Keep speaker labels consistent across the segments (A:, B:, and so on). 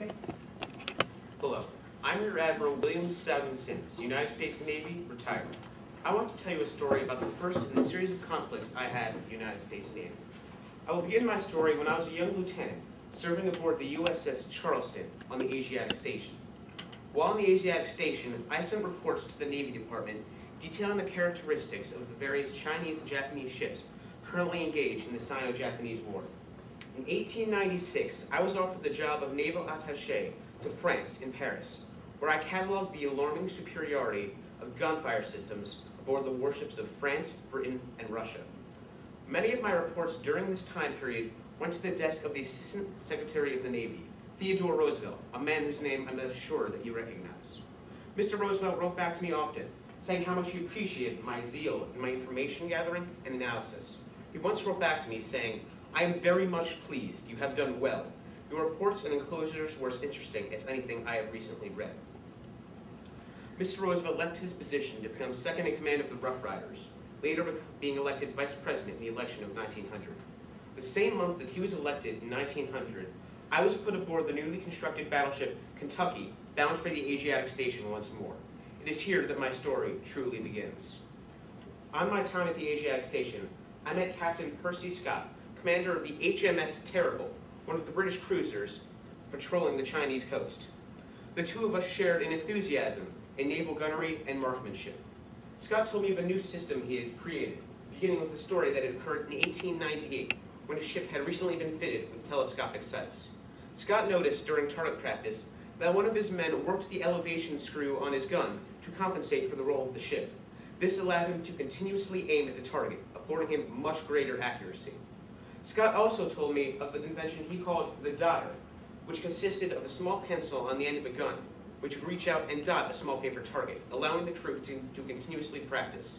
A: Okay. Hello, I'm Rear Admiral William Southern Sims, United States Navy, retired. I want to tell you a story about the first in a series of conflicts I had with the United States Navy. I will begin my story when I was a young lieutenant, serving aboard the USS Charleston on the Asiatic Station. While on the Asiatic Station, I sent reports to the Navy Department detailing the characteristics of the various Chinese and Japanese ships currently engaged in the Sino-Japanese War. In 1896, I was offered the job of naval attaché to France in Paris, where I cataloged the alarming superiority of gunfire systems aboard the warships of France, Britain, and Russia. Many of my reports during this time period went to the desk of the Assistant Secretary of the Navy, Theodore Roosevelt, a man whose name I'm sure that you recognize. Mr. Roosevelt wrote back to me often, saying how much he appreciated my zeal in my information gathering and analysis. He once wrote back to me saying, "I am very much pleased. You have done well. Your reports and enclosures were as interesting as anything I have recently read." Mr. Roosevelt left his position to become second in command of the Rough Riders, later being elected vice president in the election of 1900. The same month that he was elected in 1900, I was put aboard the newly constructed battleship Kentucky, bound for the Asiatic Station once more. It is here that my story truly begins. On my time at the Asiatic Station, I met Captain Percy Scott, commander of the HMS Terrible, one of the British cruisers patrolling the Chinese coast. The two of us shared an enthusiasm in naval gunnery and marksmanship. Scott told me of a new system he had created, beginning with a story that had occurred in 1898, when a ship had recently been fitted with telescopic sights. Scott noticed during target practice that one of his men worked the elevation screw on his gun to compensate for the roll of the ship. This allowed him to continuously aim at the target, affording him much greater accuracy. Scott also told me of the invention he called the dotter, which consisted of a small pencil on the end of a gun, which would reach out and dot a small paper target, allowing the crew to continuously practice.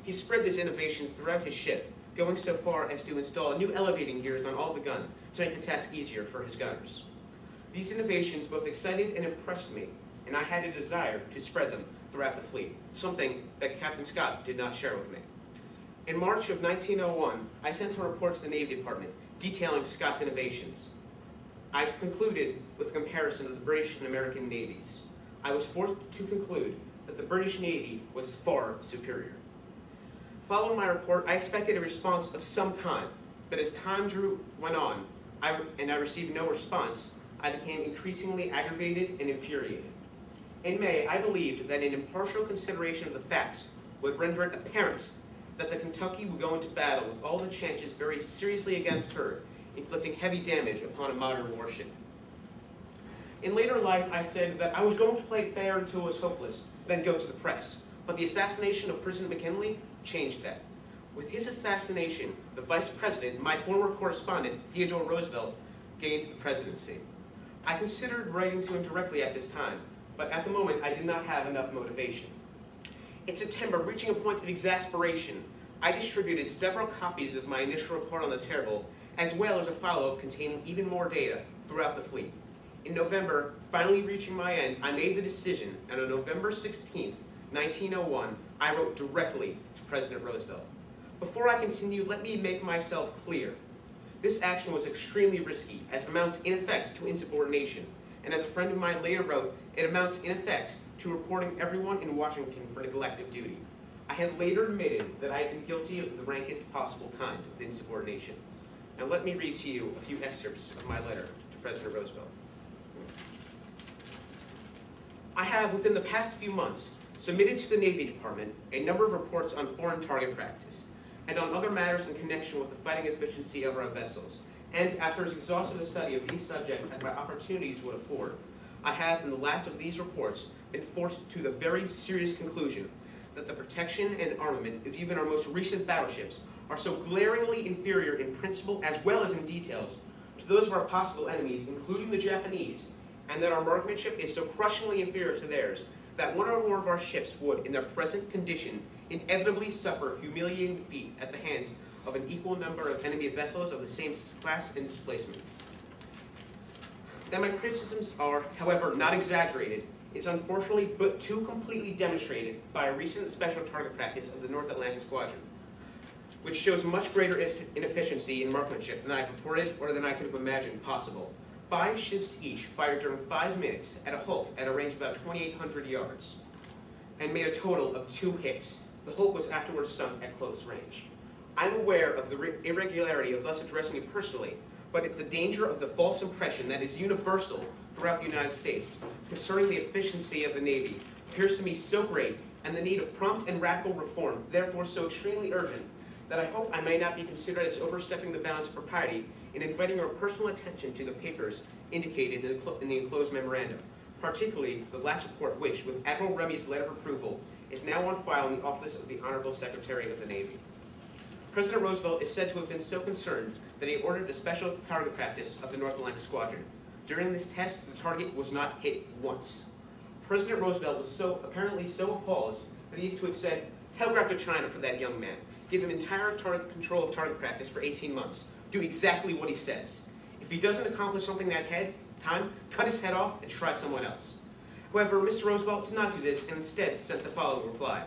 A: He spread this innovation throughout his ship, going so far as to install new elevating gears on all the gun to make the task easier for his gunners. These innovations both excited and impressed me, and I had a desire to spread them throughout the fleet, something that Captain Scott did not share with me. In March of 1901, I sent a report to the Navy Department detailing Scott's innovations. I concluded with a comparison of the British and American navies. I was forced to conclude that the British Navy was far superior. Following my report, I expected a response of some kind, but as time went on, and I received no response, I became increasingly aggravated and infuriated. In May, I believed that an impartial consideration of the facts would render it apparent that the Kentucky would go into battle with all the chances very seriously against her, inflicting heavy damage upon a modern warship. In later life, I said that I was going to play fair until it was hopeless, then go to the press. But the assassination of President McKinley changed that. With his assassination, the vice president, my former correspondent, Theodore Roosevelt, gained the presidency. I considered writing to him directly at this time, but at the moment I did not have enough motivation. In September, reaching a point of exasperation, I distributed several copies of my initial report on the Terrible, as well as a follow-up containing even more data throughout the fleet. In November, finally reaching my end, I made the decision, and on November 16, 1901, I wrote directly to President Roosevelt. Before I continue, let me make myself clear. This action was extremely risky, as it amounts in effect to insubordination, and as a friend of mine later wrote, it amounts in effect to reporting everyone in Washington for neglect of duty. I had later admitted that I had been guilty of the rankest possible kind of insubordination. Now let me read to you a few excerpts of my letter to President Roosevelt. I have, within the past few months, submitted to the Navy Department a number of reports on foreign target practice and on other matters in connection with the fighting efficiency of our vessels. And after as exhaustive a study of these subjects as my opportunities would afford, I have, in the last of these reports, been forced to the very serious conclusion that the protection and armament of even our most recent battleships are so glaringly inferior in principle as well as in details to those of our possible enemies, including the Japanese, and that our marksmanship is so crushingly inferior to theirs that one or more of our ships would, in their present condition, inevitably suffer humiliating defeat at the hands of an equal number of enemy vessels of the same class and displacement. That my criticisms are, however, not exaggerated, is unfortunately but too completely demonstrated by a recent special target practice of the North Atlantic Squadron, which shows much greater inefficiency in marksmanship than I purported or than I could have imagined possible. 5 ships each fired during 5 minutes at a Hulk at a range of about 2,800 yards, and made a total of 2 hits. The Hulk was afterwards sunk at close range. I'm aware of the irregularity of thus addressing you personally, but the danger of the false impression that is universal throughout the United States concerning the efficiency of the Navy appears to me so great, and the need of prompt and radical reform therefore so extremely urgent, that I hope I may not be considered as overstepping the bounds of propriety in inviting your personal attention to the papers indicated in the enclosed memorandum, particularly the last report which, with Admiral Remy's letter of approval, is now on file in the office of the Honorable Secretary of the Navy. President Roosevelt is said to have been so concerned that he ordered a special target practice of the North Atlantic Squadron. During this test, the target was not hit once. President Roosevelt was apparently so appalled that he used to have said, "Telegraph to China for that young man. Give him entire control of target practice for 18 months. Do exactly what he says. If he doesn't accomplish something that time, cut his head off and try someone else." However, Mr. Roosevelt did not do this and instead sent the following reply.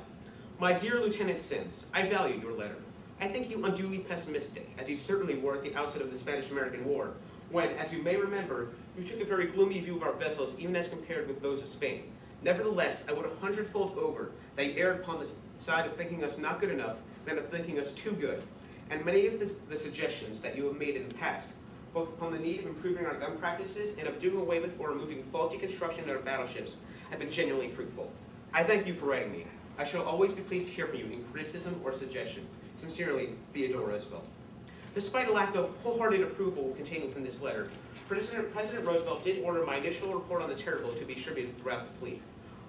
A: "My dear Lieutenant Sims, I value your letter. I think you unduly pessimistic, as you certainly were at the outset of the Spanish-American War, when, as you may remember, you took a very gloomy view of our vessels even as compared with those of Spain. Nevertheless, I would 100-fold over that you erred upon the side of thinking us not good enough than of thinking us too good, and many of the suggestions that you have made in the past, both upon the need of improving our gun practices and of doing away with or removing faulty construction in our battleships, have been genuinely fruitful. I thank you for writing me. I shall always be pleased to hear from you in criticism or suggestion. Sincerely, Theodore Roosevelt." Despite a lack of wholehearted approval contained within this letter, President Roosevelt did order my initial report on the Terrible to be distributed throughout the fleet.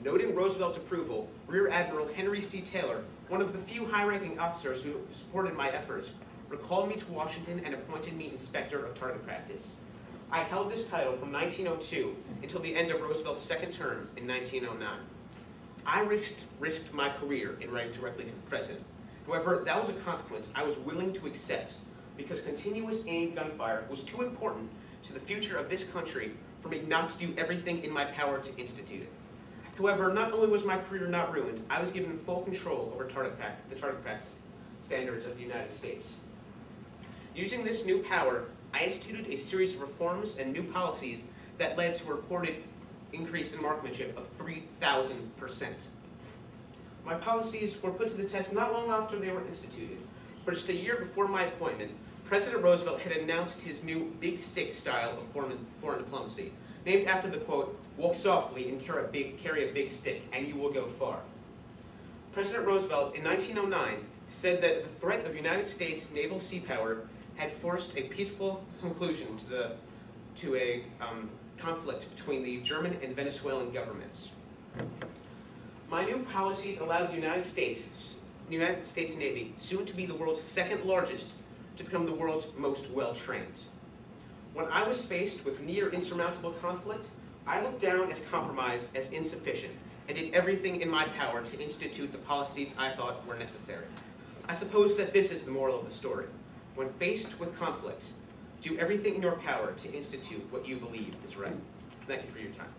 A: Noting Roosevelt's approval, Rear Admiral Henry C. Taylor, one of the few high-ranking officers who supported my efforts, recalled me to Washington and appointed me Inspector of Target Practice. I held this title from 1902 until the end of Roosevelt's second term in 1909. I risked my career in writing directly to the President. However, that was a consequence I was willing to accept because continuous aimed gunfire was too important to the future of this country for me not to do everything in my power to institute it. However, not only was my career not ruined, I was given full control over the target practice standards of the United States. Using this new power, I instituted a series of reforms and new policies that led to a reported increase in marksmanship of 3,000%. My policies were put to the test not long after they were instituted. For just a year before my appointment, President Roosevelt had announced his new Big Stick style of foreign diplomacy, named after the quote, "Walk softly and carry a big stick, and you will go far." President Roosevelt, in 1909, said that the threat of United States naval sea power had forced a peaceful conclusion to a conflict between the German and Venezuelan governments. My new policies allowed the United States Navy, soon to be the world's second largest, to become the world's most well-trained. When I was faced with near insurmountable conflict, I looked down as compromise as insufficient and did everything in my power to institute the policies I thought were necessary. I suppose that this is the moral of the story. When faced with conflict, do everything in your power to institute what you believe is right. Thank you for your time.